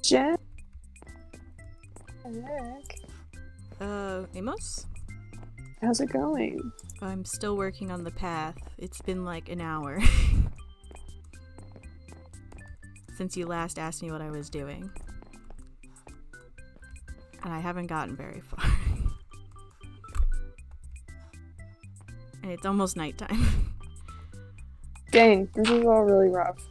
Jack. Amos? How's it going? I'm still working on the path. It's been like an hour. Since you last asked me what I was doing. And I haven't gotten very far. And it's almost nighttime. Dang, this is all really rough.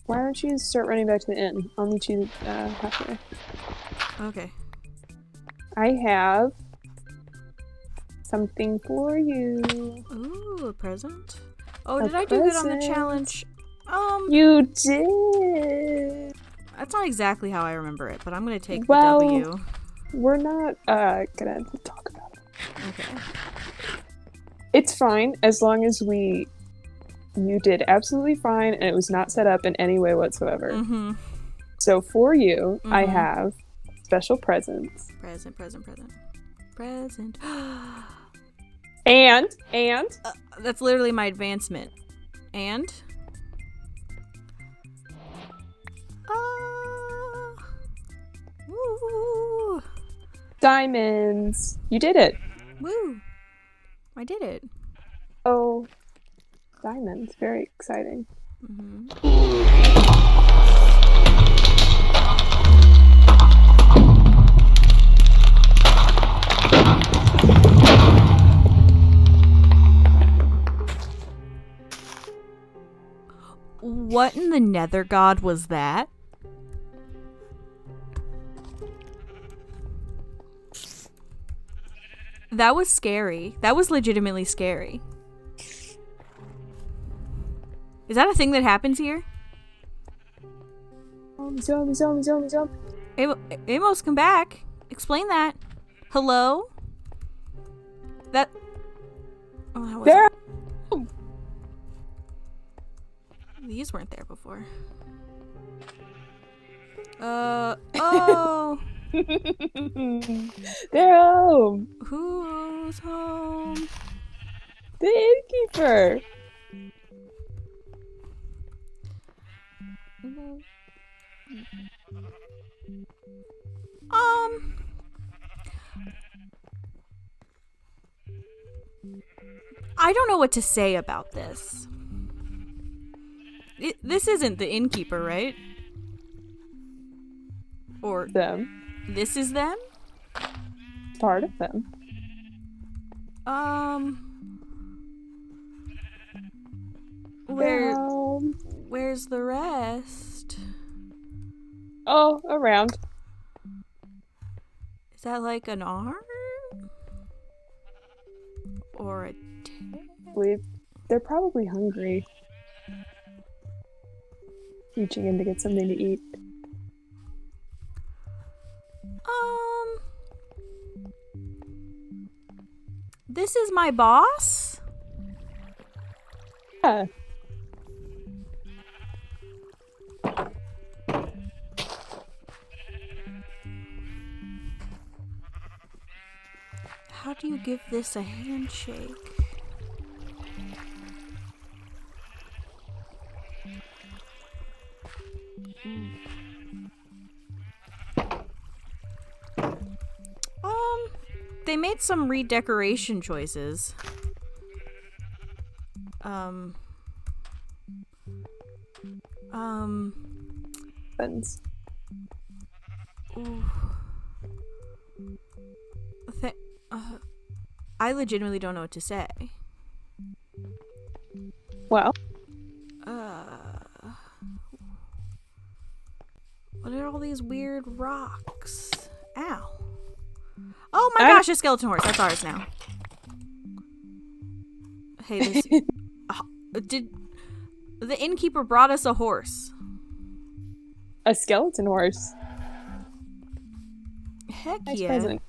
Why don't you start running back to the inn? I'll meet you halfway. Okay. I have something for you. Ooh, a present? Oh, did A I do good on the present. challenge? You did. That's not exactly how I remember it, but I'm gonna take Well, the W. We're not gonna talk about it. Okay. It's fine as long as you did absolutely fine and it was not set up in any way whatsoever. Mm-hmm. So for you, I have special presents. Present. And That's literally my advancement. And? Woo! diamonds. You did it. Woo! I did it. Oh, diamonds. Very exciting. What in the Nether God was that? That was scary. That was legitimately scary. Is that a thing that happens here? Zombie. Amos, come back. Explain that. Hello? That... Oh, that wasn't... There. These weren't there before. Oh! They're home. Who's home? The innkeeper. I don't know what to say about this. This isn't the innkeeper, right? Or Them. this is them? Part of them. Where's the rest? Oh, around. Is that like an arm? Or a tail? They're probably hungry. Reaching in to get something to eat. This is my boss? Yeah. How do you give this a handshake? They made some redecoration choices. Buttons. Ooh. I legitimately don't know what to say. Well. What are all these weird rocks? Ow. Oh my gosh, a skeleton horse. That's ours now. Hey, this... did... The innkeeper brought us a horse. A skeleton horse. Heck Nice yeah. present.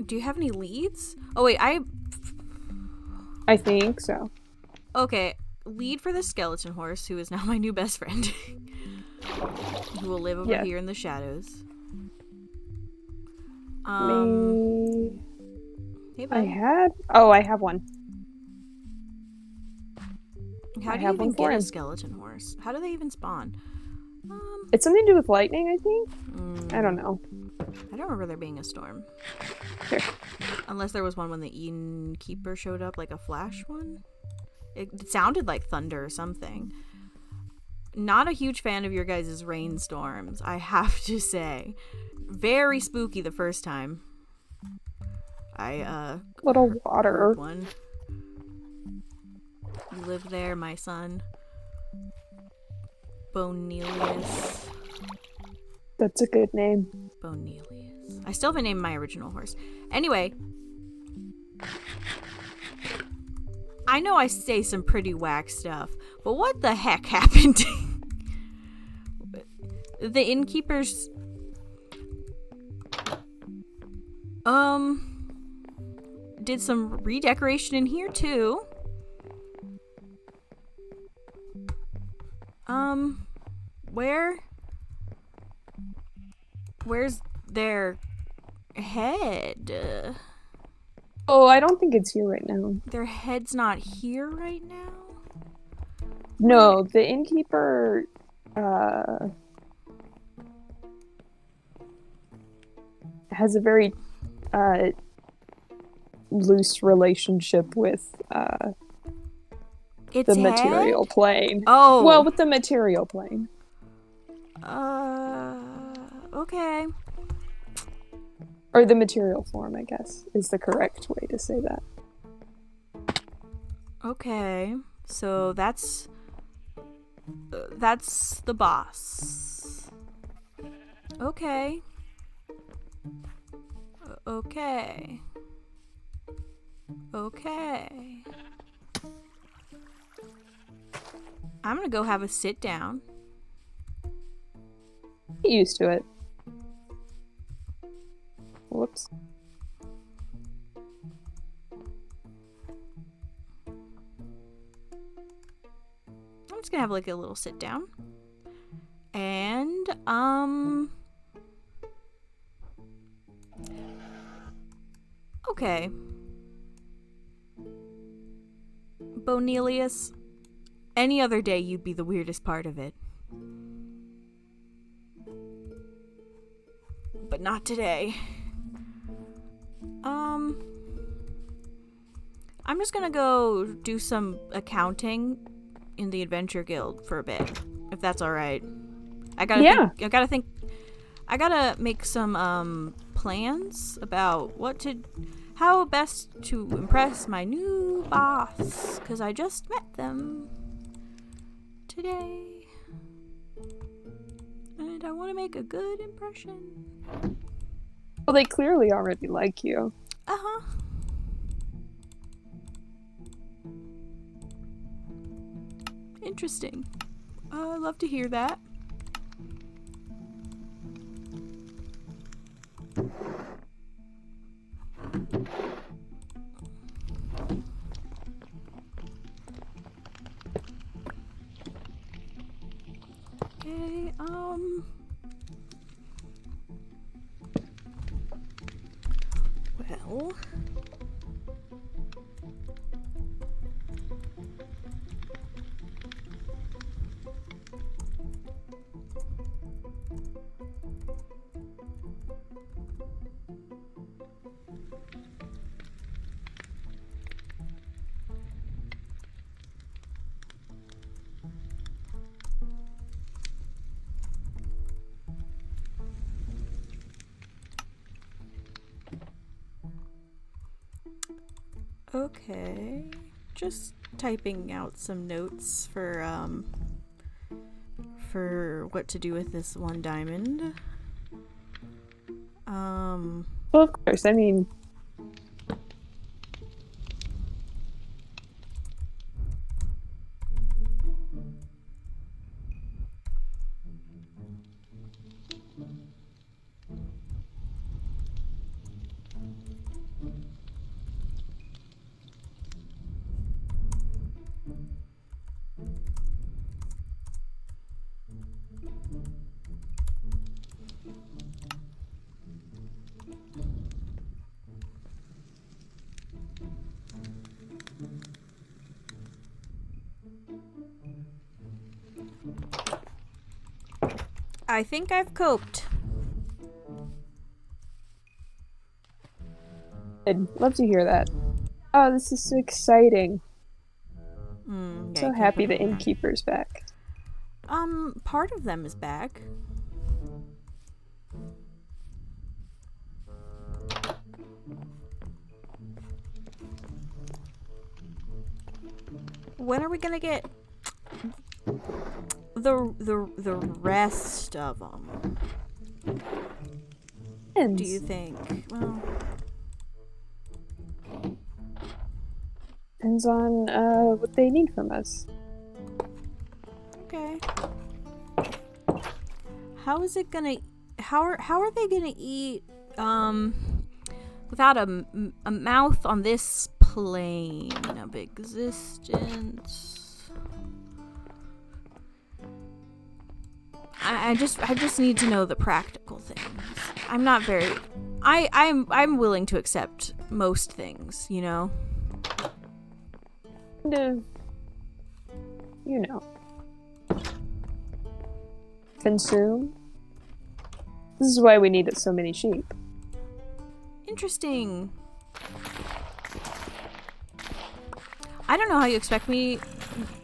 Do you have any leads? Oh wait, I think so. Okay, lead for the skeleton horse, who is now my new best friend. Who will live over here in the shadows. Me. Hey I bud? had. Oh, I have one. How I do you have even one for get a him. skeleton horse? How do they even spawn? It's something to do with lightning, I think. I don't know. I don't remember there being a storm. Here. Unless there was one when the innkeeper showed up, like a flash one. It sounded like thunder or something. Not a huge fan of your guys' rainstorms, I have to say. Very spooky the first time. Little heard water. one. You live there, my son. Bonelius. That's a good name. Bonelius. I still haven't named my original horse. Anyway. I know I say some pretty whack stuff, but what the heck happened? The innkeepers... did some redecoration in here, too. Where's their head? Oh, I don't think it's here right now. Their head's not here right now? No, the innkeeper, has a very, loose relationship with, It's the material plane. Oh. Well, with the material plane. Okay. Or the material form, I guess, is the correct way to say that. Okay. So that's the boss. Okay. Okay. Okay. I'm gonna go have a sit down. Get used to it. Whoops. I'm just gonna have like a little sit down. And okay. Bonelius, any other day you'd be the weirdest part of it. But not today. I'm just gonna go do some accounting in the Adventure Guild for a bit, if that's all right. I gotta make some plans about how best to impress my new boss, because I just met them today, and I want to make a good impression. Well, they clearly already like you. Uh-huh. Interesting. I'd love to hear that. Okay, well... Okay, just typing out some notes for what to do with this one diamond. Well, of course, I mean... I think I've coped. I'd love to hear that. Oh, this is so exciting. Yeah, So happy the innkeeper's back. Part of them is back. When are we gonna get the rest of them? Do you think? Well, depends on what they need from us. okay. How is it gonna? How are they gonna eat? Without a mouth on this plane of existence. I just need to know the practical things. I'm not very. I'm willing to accept most things, you know. Kind of, you know, consume. This is why we needed so many sheep. Interesting. I don't know how you expect me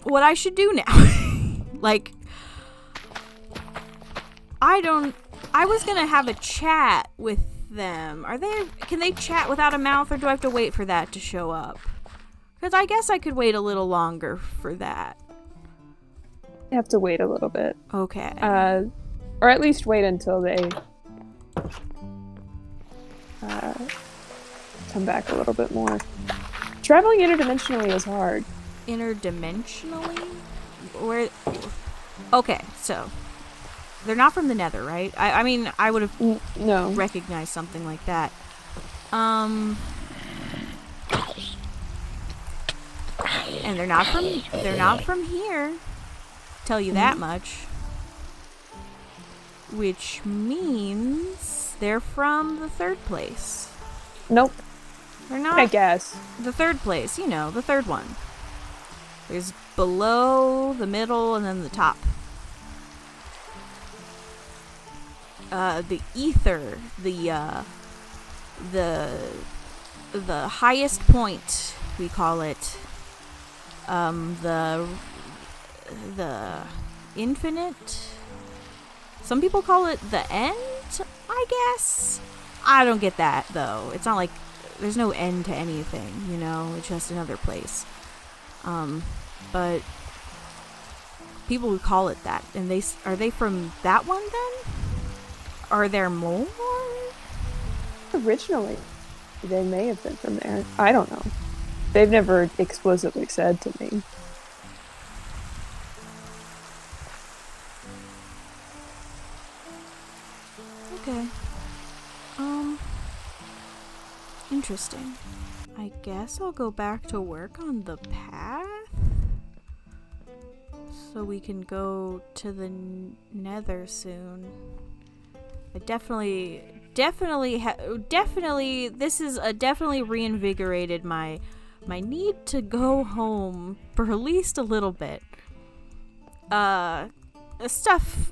what I should do now. Like, I was gonna have a chat with them. Can they chat without a mouth, or do I have to wait for that to show up? Because I guess I could wait a little longer for that. You have to wait a little bit. Okay. Or at least wait until they come back a little bit more. Traveling interdimensionally is hard. Interdimensionally? Where? Okay, so they're not from the Nether, right? I mean, I would have no recognized something like that. And they're not from here. Tell you that much. Which means they're from the third place. Nope. They're not. I guess. The third place, you know, the third one. There's below, the middle, and then the top. The ether, the highest point, we call it. The infinite. Some people call it the end, I guess. I don't get that, though. It's not like there's no end to anything, you know? It's just another place. But people who call it that, and are they from that one then? Are there more? Originally, they may have been from there. I don't know. They've never explicitly said to me. Okay. Interesting. I guess I'll go back to work on the path so we can go to the Nether soon. I definitely this is definitely reinvigorated my need to go home for at least a little bit. Stuff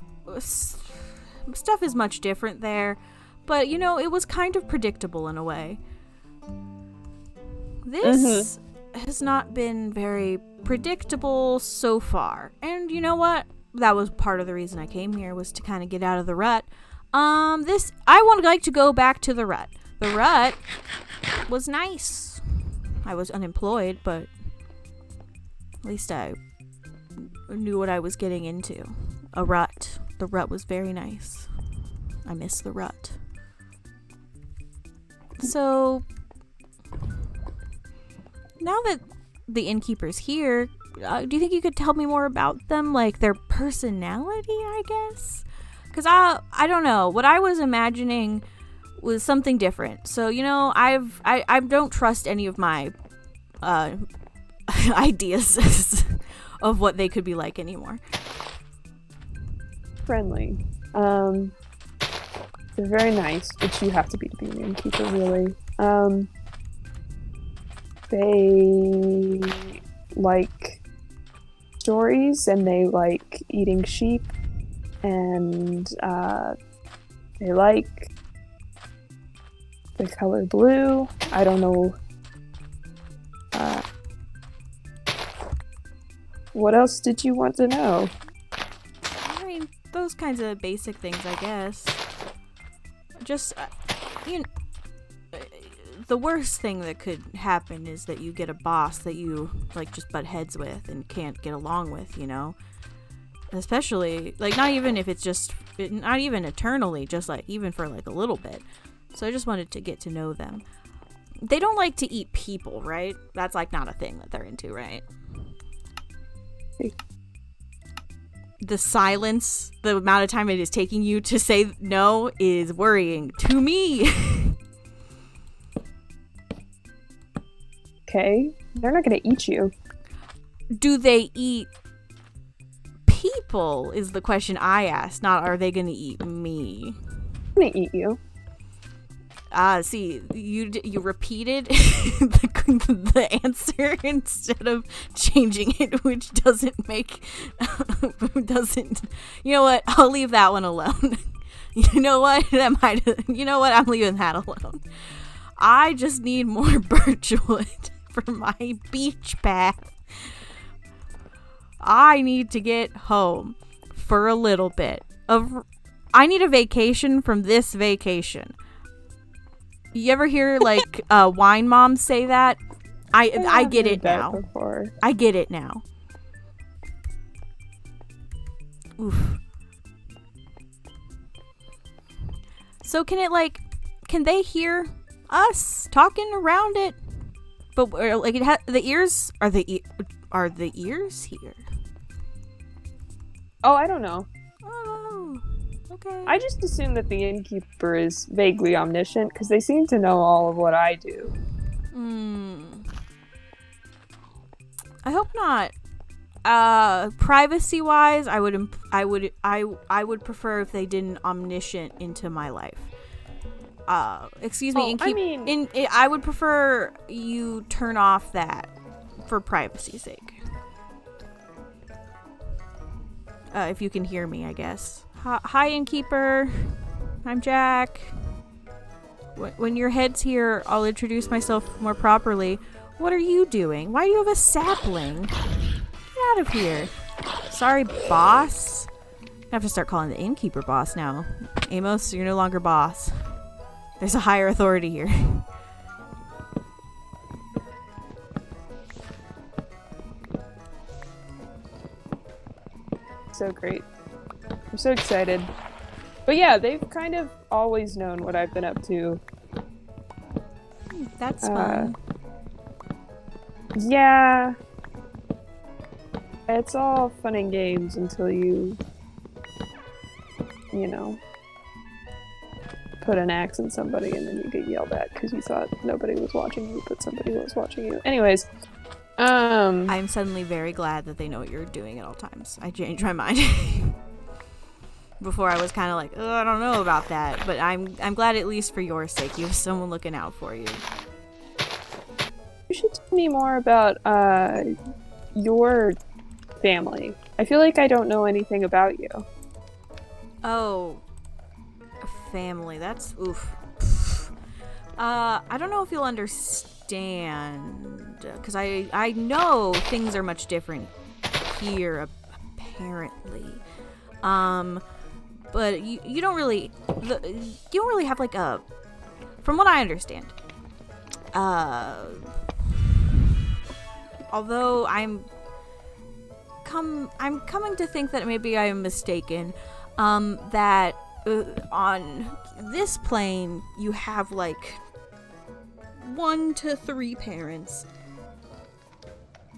is much different there, but you know, it was kind of predictable in a way. This has not been very predictable so far, and you know what? That was part of the reason I came here, was to kind of get out of the rut. I would like to go back to the rut. The rut was nice. I was unemployed, but at least I knew what I was getting into. A rut. The rut was very nice. I miss the rut. So, now that the innkeeper's here, do you think you could tell me more about them? Like, their personality, I guess? Because I don't know. What I was imagining was something different. So, you know, I don't trust any of my ideas of what they could be like anymore. Friendly. They're very nice, which you have to be an innkeeper, really. They like stories, and they like eating sheep. and they like the color blue. I don't know. What else did you want to know? I mean, those kinds of basic things, I guess. Just, the worst thing that could happen is that you get a boss that you, like, just butt heads with and can't get along with, you know? Especially, like, not even if it's just, not even eternally, just, like, even for, like, a little bit. So I just wanted to get to know them. They don't like to eat people, right? That's, like, not a thing that they're into, right? The silence, the amount of time it is taking you to say no is worrying to me. Okay, they're not gonna eat you. Do they eat people is the question I asked, not are they gonna eat me. They're gonna eat you. See, you repeated the answer instead of changing it, which doesn't make, you know what, I'll leave that one alone. You know what, I'm leaving that alone. I just need more birchwood for my beach path. I need to get home for a little bit. I need a vacation from this vacation. You ever hear, like, wine moms say that? I get it now. Before. I get it now. Oof. So can they hear us talking around it? But like the ears are the ears here? Oh, I don't know. Oh, okay. I just assume that the innkeeper is vaguely omniscient because they seem to know all of what I do. I hope not. Privacy wise, I would prefer if they didn't omniscient into my life. Excuse me, I would prefer you turn off that for privacy's sake. If you can hear me, I guess. Hi, innkeeper. I'm Jack. When your head's here, I'll introduce myself more properly. What are you doing? Why do you have a sapling? Get out of here. Sorry, boss. I have to start calling the innkeeper boss now. Amos, you're no longer boss. There's a higher authority here. So great. I'm so excited. But yeah, they've kind of always known what I've been up to. That's fun. Yeah. It's all fun and games until you know, put an axe in somebody and then you get yelled at because you thought nobody was watching you, but somebody was watching you. Anyways, I'm suddenly very glad that they know what you're doing at all times. I changed my mind. Before I was kind of like, oh, I don't know about that, but I'm glad at least for your sake you have someone looking out for you. You should tell me more about your family. I feel like I don't know anything about you. Oh, family. That's oof. I don't know if you'll understand because I know things are much different here apparently. But you don't really have like a, from what I understand. Although I'm coming to think that maybe I am mistaken. That on this plane you have like 1 to 3 parents,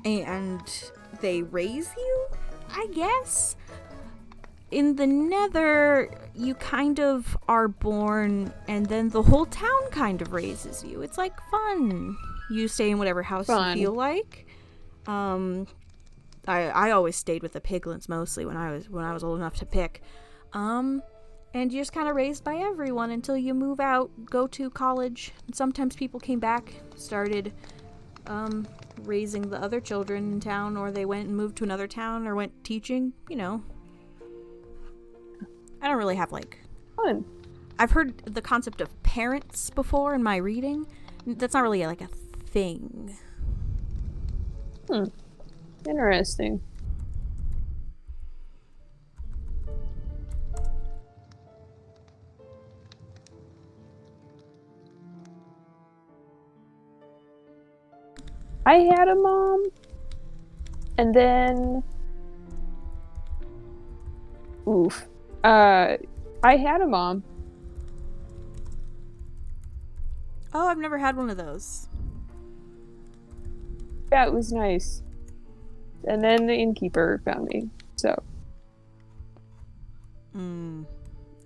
and they raise you, I guess. In the Nether, you kind of are born, and then the whole town kind of raises you. It's like fun. You stay in whatever house you feel like. I always stayed with the piglins mostly when I was old enough to pick. And you're just kind of raised by everyone until you move out, go to college. And sometimes people came back, started raising the other children in town, or they went and moved to another town or went teaching, you know. I don't really have like... Fun. I've heard the concept of parents before in my reading. That's not really like a thing. Interesting. I had a mom, and then... Oof. I had a mom. Oh, I've never had one of those. Yeah, it was nice. And then the innkeeper found me, so...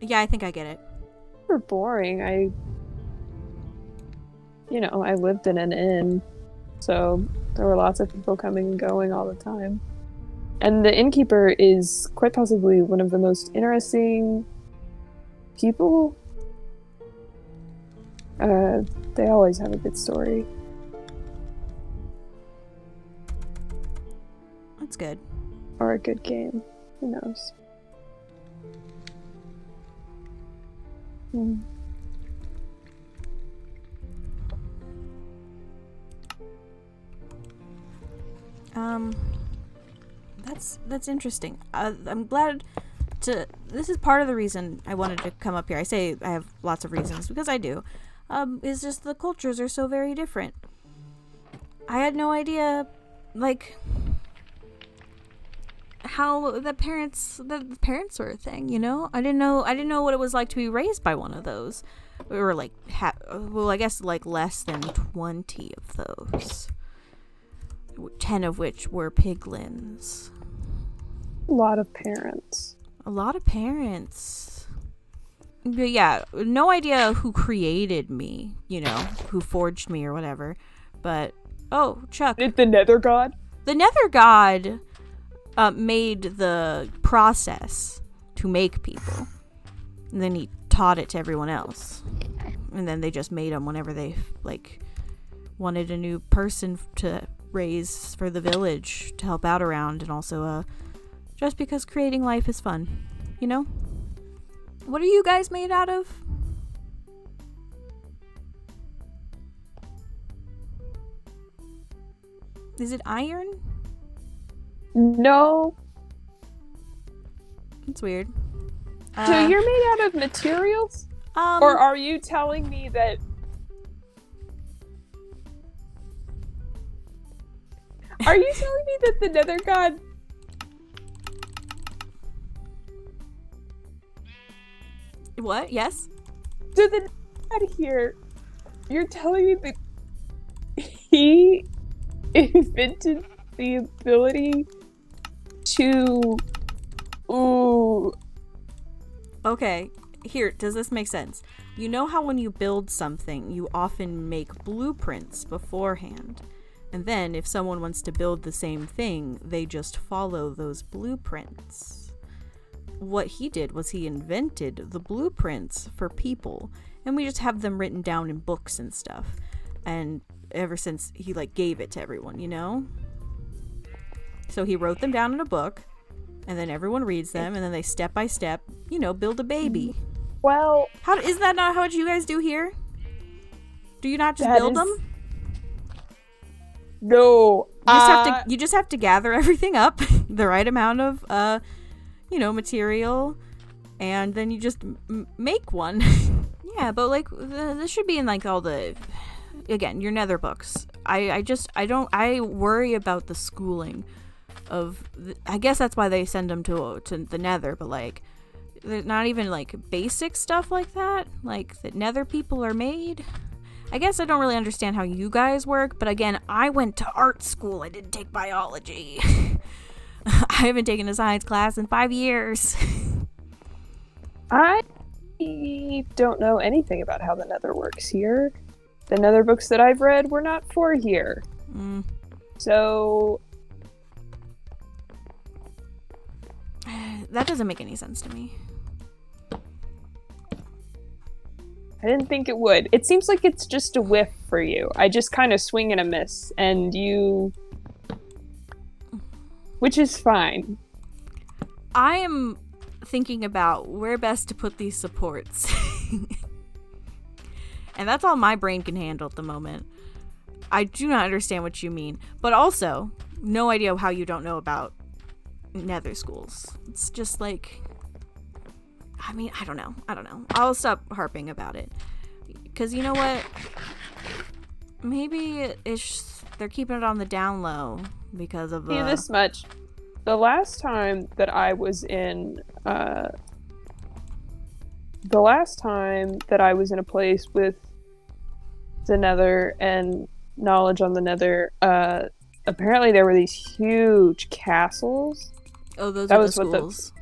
Yeah, I think I get it. Super boring. I lived in an inn, so there were lots of people coming and going all the time. And the innkeeper is quite possibly one of the most interesting people. They always have a good story. That's good. Or a good game. Who knows? That's interesting. I'm glad to... This is part of the reason I wanted to come up here. I say I have lots of reasons, because I do. Is just the cultures are so very different. I had no idea, like, how the parents were a thing, you know? I didn't know what it was like to be raised by one of those. Or like, I guess like less than 20 of those. 10 of which were piglins. A lot of parents. A lot of parents. But yeah, no idea who created me, you know, who forged me or whatever. But, oh, Chuck. The Nether God? The Nether God made the process to make people. And then he taught it to everyone else. And then they just made them whenever they, like, wanted a new person to raise for the village to help out around. And also, just because creating life is fun, you know? What are you guys made out of? Is it iron? No. It's weird. So you're made out of materials? Or are you telling me that... Are you telling me that the Nether God... What? Yes? So the God here, you're telling me that he invented the ability to... Ooh... Okay, here, does this make sense? You know how when you build something, you often make blueprints beforehand. And then, if someone wants to build the same thing, they just follow those blueprints. What he did was he invented the blueprints for people. And we just have them written down in books and stuff. And ever since, he, like, gave it to everyone, you know? So he wrote them down in a book. And then everyone reads them, and then they step by step, you know, build a baby. Well... Isn't that not how you guys do here? Do you not just build them? No. You just have to gather everything up, the right amount of, material, and then you just make one. Yeah, but, like, this should be in, like, all the... Again, your nether books. I worry about the schooling of I guess that's why they send them to the nether, but like there's not even like basic stuff like that, like that nether people are made. I guess I don't really understand how you guys work, but again, I went to art school. I didn't take biology. I haven't taken a science class in 5 years. I don't know anything about how the nether works here. The nether books that I've read were not for here. So that doesn't make any sense to me. I didn't think it would. It seems like it's just a whiff for you. I just kind of swing and a miss, and you... Which is fine. I am thinking about where best to put these supports. And that's all my brain can handle at the moment. I do not understand what you mean. But also, no idea how you don't know about nether schools. It's just like... I mean, I don't know. I'll stop harping about it. Because you know what? Maybe they're keeping it on the down low because of the... See, this much. The last time that I was in... the last time that I was in a place with the nether and knowledge on the nether, apparently there were these huge castles. Oh, those are the schools.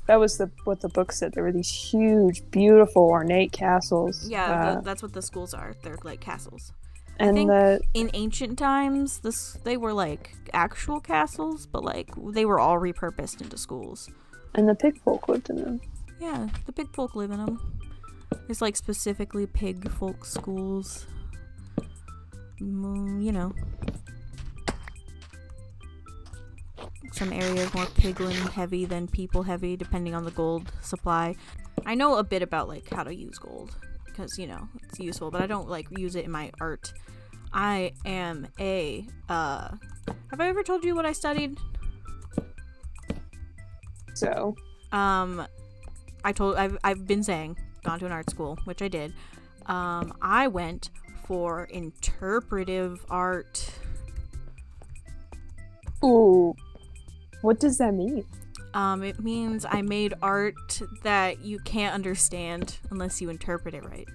That was what the book said. There were these huge, beautiful, ornate castles. Yeah, that's what the schools are. They're like castles. And I think in ancient times, they were like actual castles, but like they were all repurposed into schools. And the pig folk lived in them. Yeah, the pig folk live in them. There's like specifically pig folk schools. You know. Some areas more piglin heavy than people heavy, depending on the gold supply. I know a bit about like how to use gold because you know it's useful, but I don't like use it in my art. I am a have I ever told you what I studied? So I've been saying gone to an art school, which I did. I went for interpretive art. Ooh. What does that mean? It means I made art that you can't understand unless you interpret it right.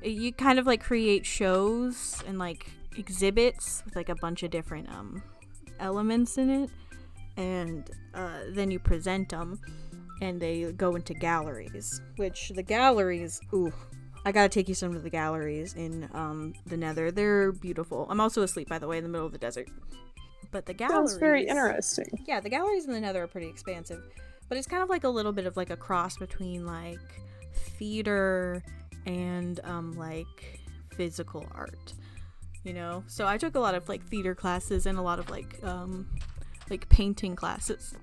You kind of like create shows and like exhibits with like a bunch of different elements in it, and then you present them, and they go into galleries. Which the galleries, ooh, I gotta take you some of the galleries in the Nether. They're beautiful. I'm also asleep, by the way, in the middle of the desert. But the galleries... Sounds very interesting. Yeah, the galleries in the Nether are pretty expansive. But it's kind of like a little bit of like a cross between like theater and like physical art, you know? So I took a lot of like theater classes and a lot of like painting classes.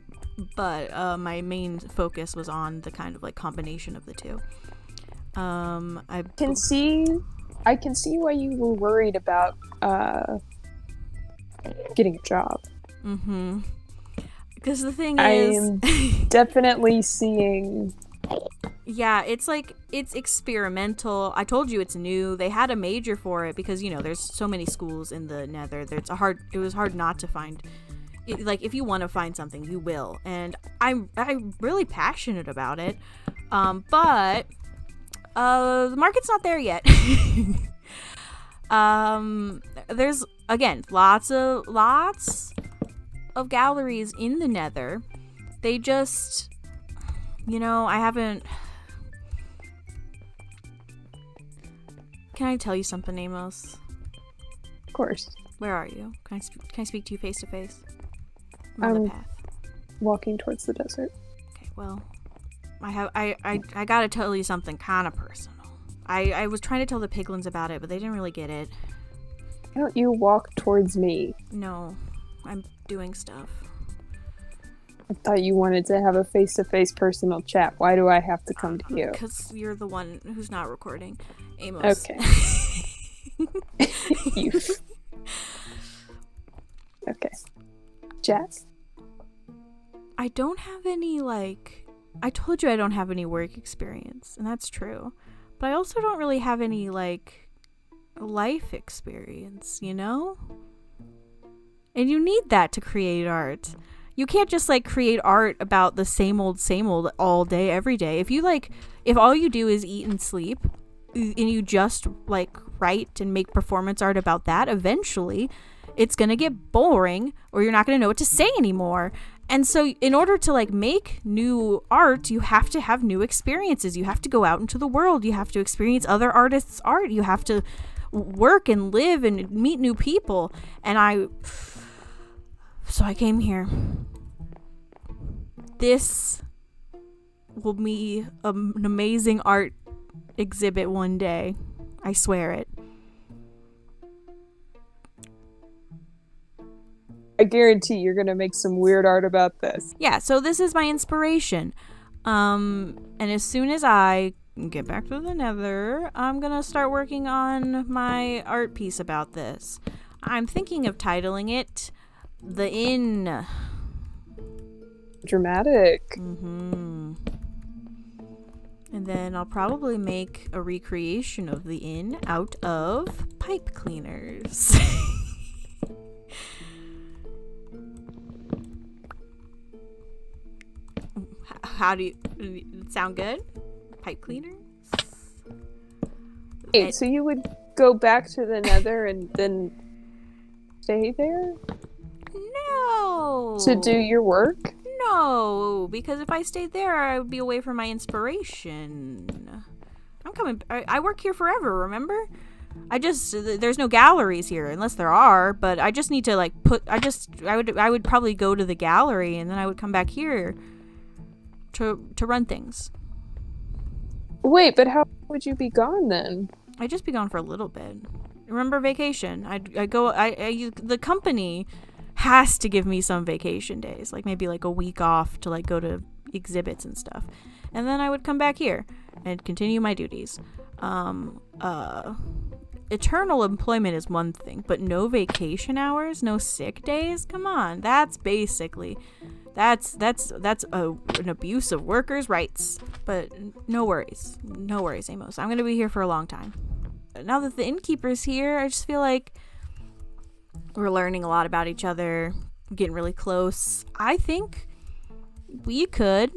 But my main focus was on the kind of like combination of the two. I can see why you were worried about getting a job. Mm-hmm. Because the thing is... I'm definitely seeing... Yeah, it's like, it's experimental. I told you it's new. They had a major for it because, you know, there's so many schools in the Nether. It was hard not to find... Like, if you want to find something, you will. And I'm really passionate about it. But the market's not there yet. There's, again, lots of galleries in the Nether. They just, you know, I haven't... Can I tell you something, Amos? Of course. Where are you? Can I speak to you face to face? I'm on the path. Walking towards the desert. Okay, well, I gotta tell you something kind of personal. I was trying to tell the piglins about it, but they didn't really get it. Why don't you walk towards me? No, I'm doing stuff. I thought you wanted to have a face-to-face personal chat. Why do I have to come to you? Because you're the one who's not recording. Amos. Okay. You. Okay. Jazz. I don't have any, like... I told you I don't have any work experience, and that's true. But I also don't really have any, like, life experience, you know? And you need that to create art. You can't just, like, create art about the same old all day, every day. If all you do is eat and sleep, and you just, like, write and make performance art about that, eventually it's gonna get boring, or you're not gonna know what to say anymore. And so in order to like make new art, you have to have new experiences. You have to go out into the world. You have to experience other artists' art. You have to work and live and meet new people. So I came here. This will be an amazing art exhibit one day. I swear it. I guarantee you're gonna make some weird art about this. Yeah, so this is my inspiration. And as soon as I get back to the Nether, I'm gonna start working on my art piece about this. I'm thinking of titling it The Inn. Dramatic. Mm-hmm. And then I'll probably make a recreation of the inn out of pipe cleaners. How do you sound good? Pipe cleaners? Wait, so you would go back to the Nether and then stay there? No. To do your work? No, because if I stayed there, I would be away from my inspiration. I'm coming. I work here forever, remember? There's no galleries here, unless there are, but I just need to, like, I would probably go to the gallery, and then I would come back here to run things. Wait, but how would you be gone then? I'd just be gone for a little bit. Remember vacation? The company has to give me some vacation days, like maybe like a week off to like go to exhibits and stuff, and then I would come back here and continue my duties. Eternal employment is one thing, but no vacation hours, no sick days, come on, that's an abuse of workers' rights. But no worries, Amos, I'm gonna be here for a long time. Now that the innkeeper's here, I just feel like we're learning a lot about each other, getting really close. I think we could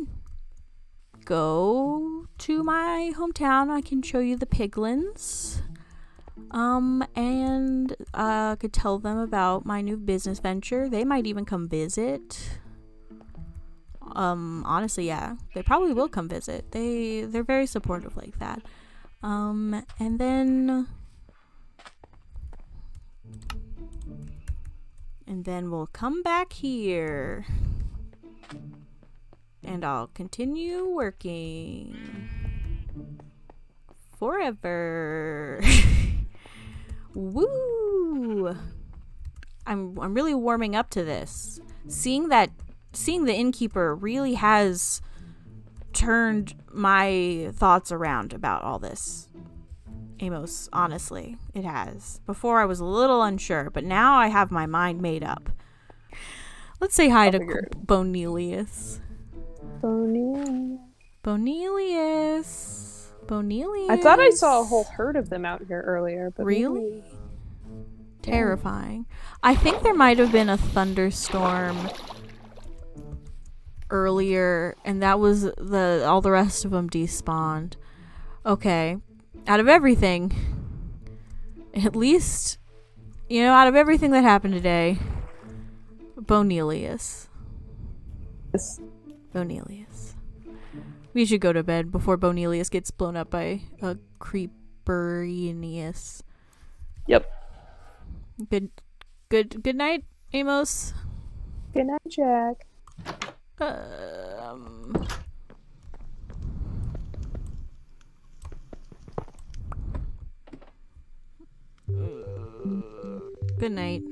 go to my hometown. I can show you the piglins. And I could tell them about my new business venture. They might even come visit. Honestly, yeah. They probably will come visit. They're very supportive like that. And then we'll come back here. And I'll continue working forever. Woo! I'm really warming up to this. Seeing the innkeeper really has turned my thoughts around about all this. Amos, honestly, it has. Before I was a little unsure, but now I have my mind made up. Let's say hi to Bonelius. Bonelius. I thought I saw a whole herd of them out here earlier, but really? Terrifying. I think there might have been a thunderstorm earlier, and that was all the rest of them despawned. Okay. Out of everything, at least, out of everything that happened today, Bonelius. Bonelius. We should go to bed before Bonelius gets blown up by a Creeperineus. Yep. Good night, Amos. Good night, Jack. Good night.